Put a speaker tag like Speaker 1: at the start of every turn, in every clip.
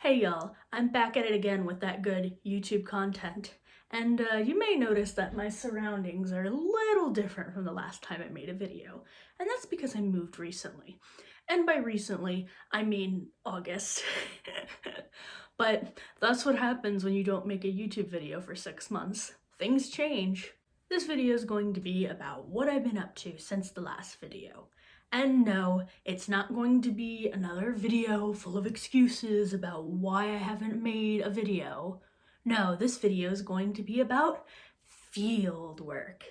Speaker 1: Hey y'all, I'm back at it again with that good YouTube content. And you may notice that my surroundings are a little different from the last time I made a video. And that's because I moved recently. And by recently, I mean August. But that's what happens when you don't make a YouTube video for 6 months. Things change. This video is going to be about what I've been up to since the last video. And no, it's not going to be another video full of excuses about why I haven't made a video. No, this video is going to be about field work.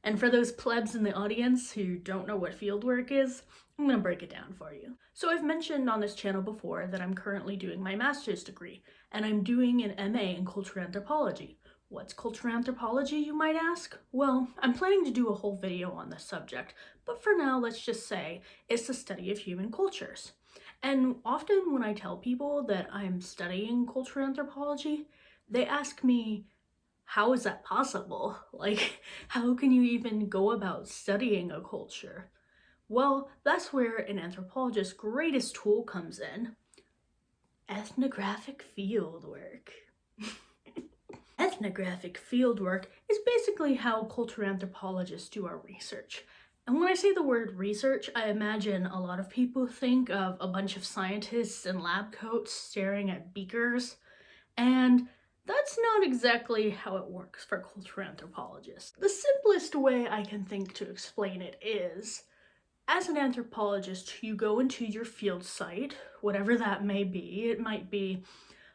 Speaker 1: And for those plebs in the audience who don't know what field work is, I'm gonna break it down for you. So I've mentioned on this channel before that I'm currently doing my master's degree, and I'm doing an MA in cultural anthropology. What's cultural anthropology, you might ask? Well, I'm planning to do a whole video on this subject, but for now, let's just say it's the study of human cultures. And often when I tell people that I'm studying cultural anthropology, they ask me, how is that possible? Like, how can you even go about studying a culture? Well, that's where an anthropologist's greatest tool comes in: ethnographic fieldwork. Ethnographic fieldwork is basically how cultural anthropologists do our research. And when I say the word research, I imagine a lot of people think of a bunch of scientists in lab coats staring at beakers, and that's not exactly how it works for cultural anthropologists. The simplest way I can think to explain it is, as an anthropologist, you go into your field site, whatever that may be. It might be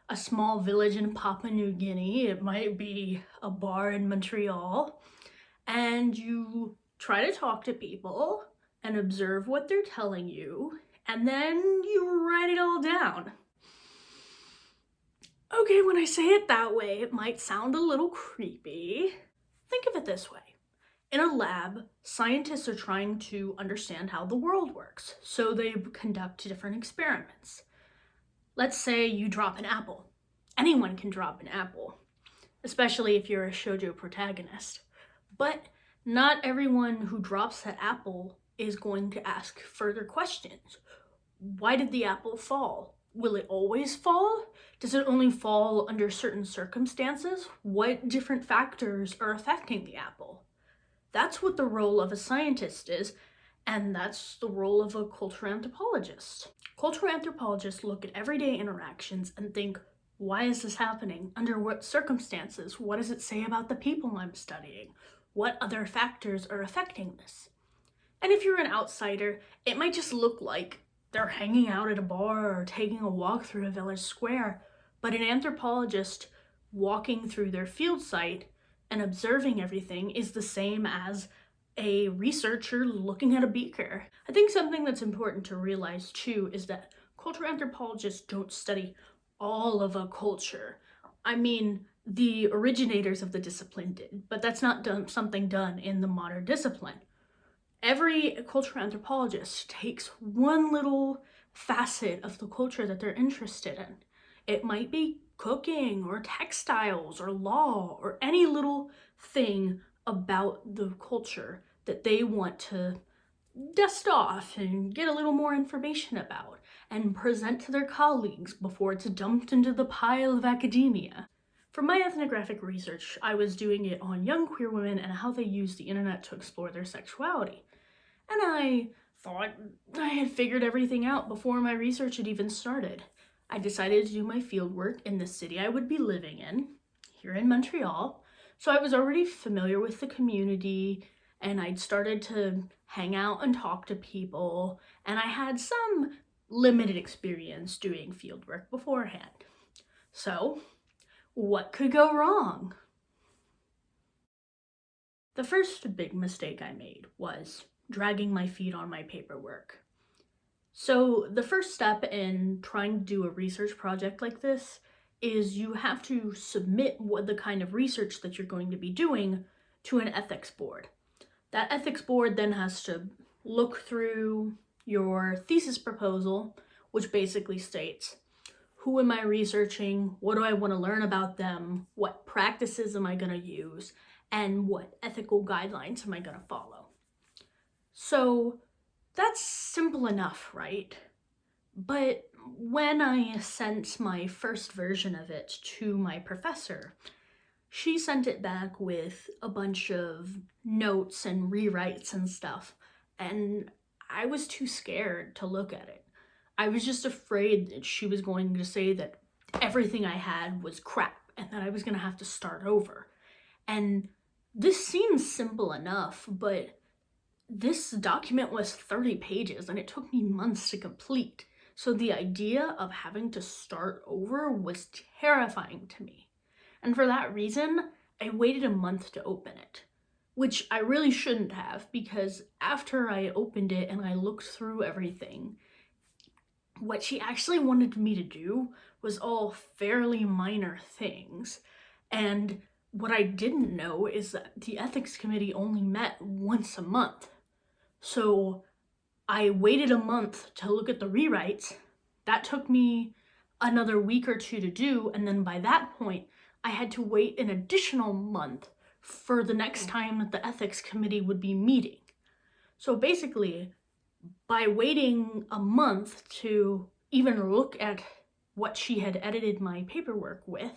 Speaker 1: a small village in Papua New Guinea, it might be a bar in Montreal, and you try to talk to people and observe what they're telling you, and then you write it all down. Okay, when I say it that way, it might sound a little creepy. Think of it this way. In a lab, scientists are trying to understand how the world works, so they conduct different experiments. Let's say you drop an apple. Anyone can drop an apple, especially if you're a shoujo protagonist. But not everyone who drops that apple is going to ask further questions. Why did the apple fall? Will it always fall? Does it only fall under certain circumstances? What different factors are affecting the apple? That's what the role of a scientist is, and that's the role of a cultural anthropologist. Cultural anthropologists look at everyday interactions and think, why is this happening? Under what circumstances? What does it say about the people I'm studying? What other factors are affecting this? And if you're an outsider, it might just look like they're hanging out at a bar or taking a walk through a village square, but an anthropologist walking through their field site and observing everything is the same as a researcher looking at a beaker. I think something that's important to realize too is that cultural anthropologists don't study all of a culture. I mean, the originators of the discipline did, but that's not something done in the modern discipline. Every cultural anthropologist takes one little facet of the culture that they're interested in. It might be cooking or textiles or law or any little thing about the culture that they want to dust off and get a little more information about and present to their colleagues before it's dumped into the pile of academia. For my ethnographic research, I was doing it on young queer women and how they use the internet to explore their sexuality. And I thought I had figured everything out before my research had even started. I decided to do my fieldwork in the city I would be living in, here in Montreal. So I was already familiar with the community, and I'd started to hang out and talk to people, and I had some limited experience doing fieldwork beforehand. So, what could go wrong? The first big mistake I made was dragging my feet on my paperwork. So the first step in trying to do a research project like this is you have to submit what the kind of research that you're going to be doing to an ethics board. That ethics board then has to look through your thesis proposal, which basically states, who am I researching? What do I want to learn about them? What practices am I going to use? And what ethical guidelines am I going to follow? So that's simple enough, right? But when I sent my first version of it to my professor, she sent it back with a bunch of notes and rewrites and stuff, and I was too scared to look at it. I was just afraid that she was going to say that everything I had was crap and that I was going to have to start over. And this seems simple enough, but this document was 30 pages and it took me months to complete. So the idea of having to start over was terrifying to me. And for that reason, I waited a month to open it, which I really shouldn't have, because after I opened it and I looked through everything, what she actually wanted me to do was all fairly minor things. And what I didn't know is that the ethics committee only met once a month. So I waited a month to look at the rewrites. That took me another week or two to do, and then by that point, I had to wait an additional month for the next time that the ethics committee would be meeting. So basically, by waiting a month to even look at what she had edited my paperwork with,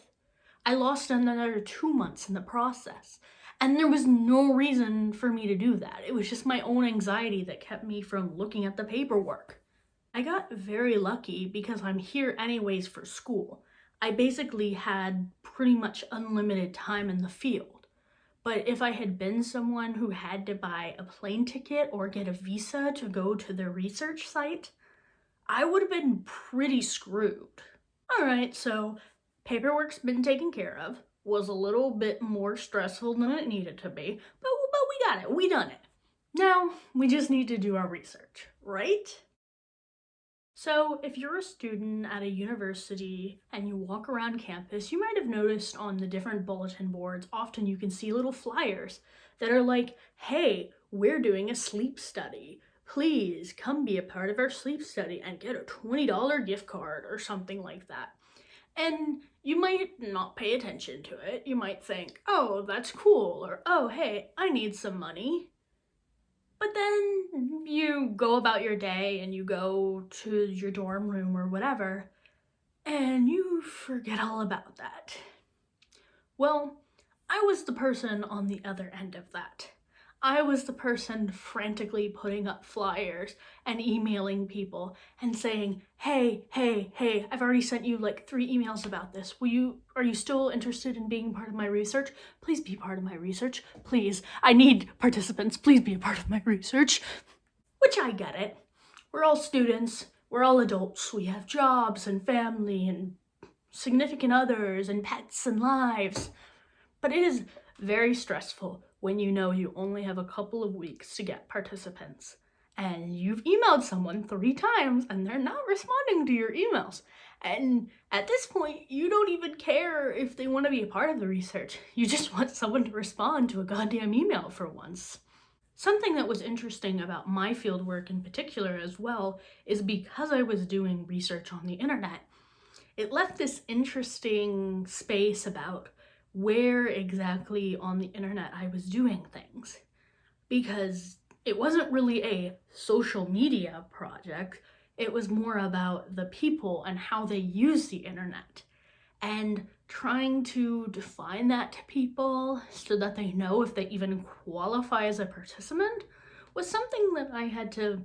Speaker 1: I lost another 2 months in the process. And there was no reason for me to do that. It was just my own anxiety that kept me from looking at the paperwork. I got very lucky because I'm here anyways for school. I basically had pretty much unlimited time in the field. But if I had been someone who had to buy a plane ticket or get a visa to go to the research site, I would have been pretty screwed. Alright, so paperwork's been taken care of. Was a little bit more stressful than it needed to be, but we got it. We done it. Now, we just need to do our research, right? So, if you're a student at a university and you walk around campus, you might have noticed on the different bulletin boards, often you can see little flyers that are like, hey, we're doing a sleep study. Please come be a part of our sleep study and get a $20 gift card or something like that. And you might not pay attention to it. You might think, oh, that's cool, or oh, hey, I need some money. But then you go about your day and you go to your dorm room or whatever, and you forget all about that. Well, I was the person on the other end of that. I was the person frantically putting up flyers and emailing people and saying, hey, I've already sent you like 3 emails about this. Are you still interested in being part of my research? Please be part of my research. Please, I need participants. Please be a part of my research. Which I get it. We're all students. We're all adults. We have jobs and family and significant others and pets and lives. But it is very stressful when you know you only have a couple of weeks to get participants and you've emailed someone 3 times and they're not responding to your emails. And at this point, you don't even care if they want to be a part of the research. You just want someone to respond to a goddamn email for once. Something that was interesting about my fieldwork in particular as well is because I was doing research on the internet, it left this interesting space about where exactly on the internet I was doing things, because it wasn't really a social media project. It was more about the people and how they use the internet, and trying to define that to people so that they know if they even qualify as a participant was something that I had to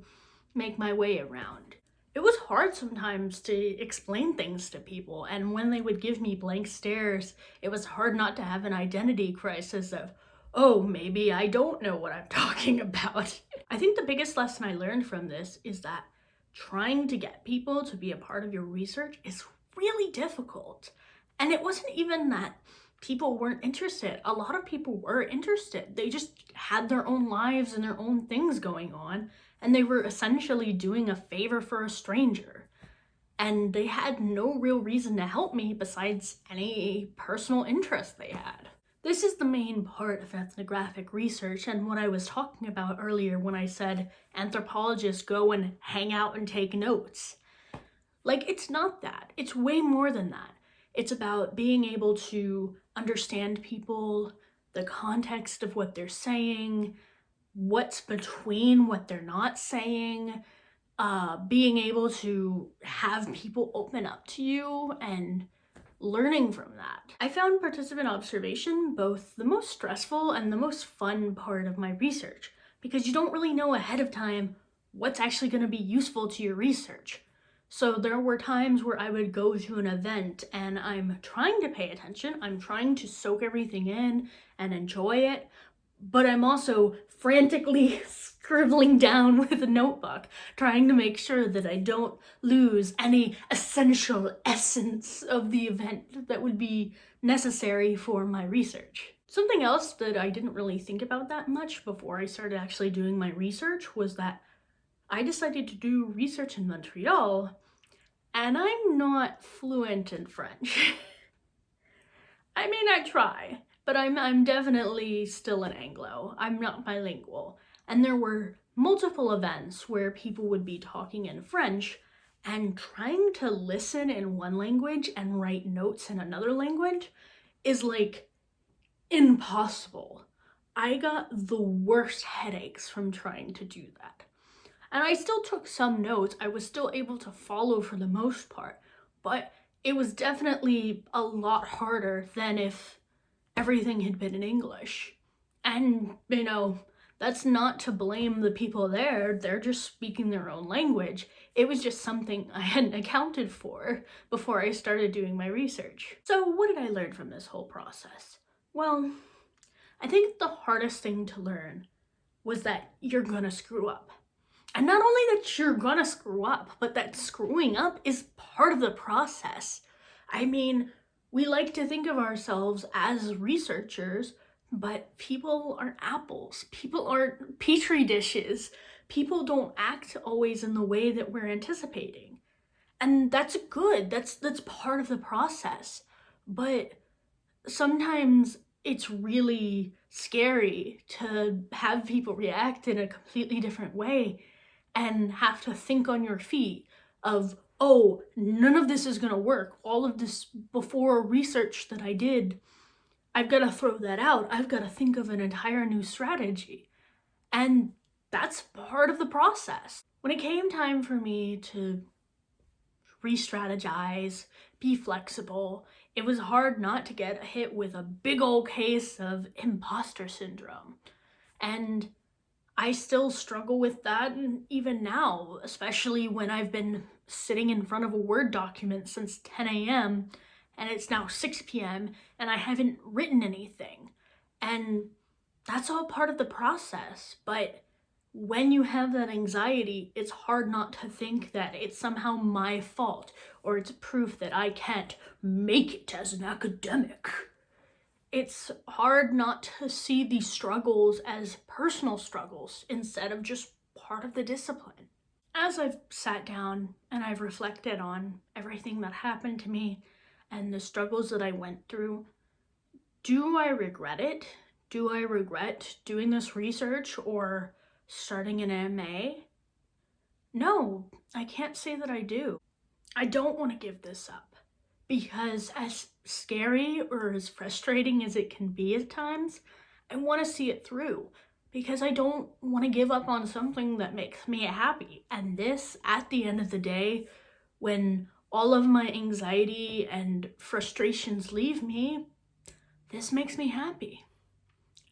Speaker 1: make my way around. It was hard sometimes to explain things to people, and when they would give me blank stares, it was hard not to have an identity crisis of, oh, maybe I don't know what I'm talking about. I think the biggest lesson I learned from this is that trying to get people to be a part of your research is really difficult. And it wasn't even that people weren't interested. A lot of people were interested. They just had their own lives and their own things going on, and they were essentially doing a favor for a stranger. And they had no real reason to help me besides any personal interest they had. This is the main part of ethnographic research and what I was talking about earlier when I said anthropologists go and hang out and take notes. Like, it's not that. It's way more than that. It's about being able to understand people, the context of what they're saying, what's between what they're not saying, being able to have people open up to you and learning from that. I found participant observation both the most stressful and the most fun part of my research, because you don't really know ahead of time what's actually going to be useful to your research. So there were times where I would go to an event and I'm trying to pay attention, I'm trying to soak everything in and enjoy it, but I'm also frantically scribbling down with a notebook, trying to make sure that I don't lose any essential essence of the event that would be necessary for my research. Something else that I didn't really think about that much before I started actually doing my research was that I decided to do research in Montreal, and I'm not fluent in French. I mean, I try, but I'm definitely still an Anglo. I'm not bilingual. And there were multiple events where people would be talking in French, and trying to listen in one language and write notes in another language is like impossible. I got the worst headaches from trying to do that. And I still took some notes. I was still able to follow for the most part, but it was definitely a lot harder than if everything had been in English. And, that's not to blame the people there. They're just speaking their own language. It was just something I hadn't accounted for before I started doing my research. So what did I learn from this whole process? Well, I think the hardest thing to learn was that you're gonna screw up. And not only that you're gonna screw up, but that screwing up is part of the process. I mean, we like to think of ourselves as researchers, but people aren't apples. People aren't petri dishes. People don't act always in the way that we're anticipating. And that's good. That's part of the process. But sometimes it's really scary to have people react in a completely different way and have to think on your feet of, oh, none of this is gonna work. All of this before research that I did, I've gotta throw that out. I've gotta think of an entire new strategy. And that's part of the process. When it came time for me to re-strategize, be flexible, it was hard not to get hit with a big old case of imposter syndrome. And I still struggle with that even now, especially when I've been sitting in front of a Word document since 10 a.m. and it's now 6 p.m. and I haven't written anything. And that's all part of the process. But when you have that anxiety, it's hard not to think that it's somehow my fault or it's proof that I can't make it as an academic. It's hard not to see these struggles as personal struggles instead of just part of the discipline. As I've sat down and I've reflected on everything that happened to me and the struggles that I went through, do I regret it? Do I regret doing this research or starting an MA? No, I can't say that I do. I don't want to give this up. Because as scary or as frustrating as it can be at times, I want to see it through. Because I don't want to give up on something that makes me happy. And this, at the end of the day, when all of my anxiety and frustrations leave me, this makes me happy.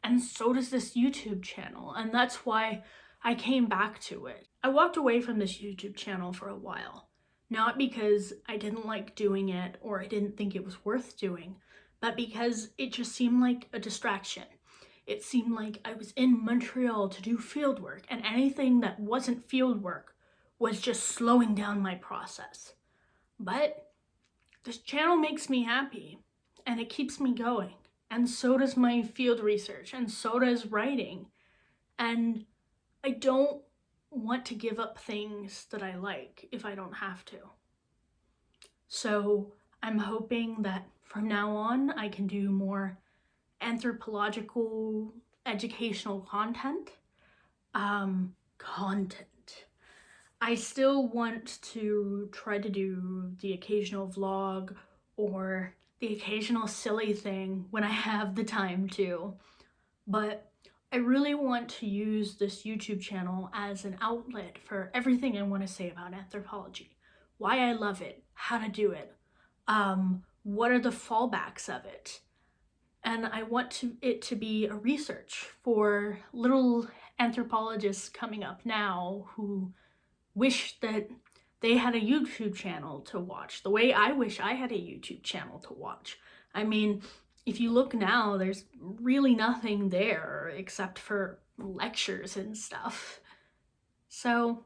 Speaker 1: And so does this YouTube channel. And that's why I came back to it. I walked away from this YouTube channel for a while. Not because I didn't like doing it or I didn't think it was worth doing, but because it just seemed like a distraction. It seemed like I was in Montreal to do fieldwork, and anything that wasn't fieldwork was just slowing down my process. But this channel makes me happy, and it keeps me going. And so does my field research, and so does writing. And I don't want to give up things that I like if I don't have to. So I'm hoping that from now on I can do more anthropological educational content. I still want to try to do the occasional vlog or the occasional silly thing when I have the time to, but I really want to use this YouTube channel as an outlet for everything I want to say about anthropology. Why I love it, how to do it, what are the fallbacks of it. And I want it to be a research for little anthropologists coming up now who wish that they had a YouTube channel to watch, the way I wish I had a YouTube channel to watch. I mean, if you look now, there's really nothing there except for lectures and stuff. So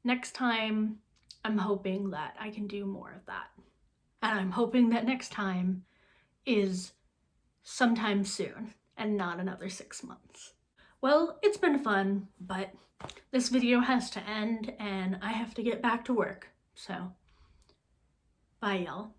Speaker 1: next time, I'm hoping that I can do more of that. And I'm hoping that next time is sometime soon and not another 6 months. Well, it's been fun, but this video has to end and I have to get back to work. So, bye y'all.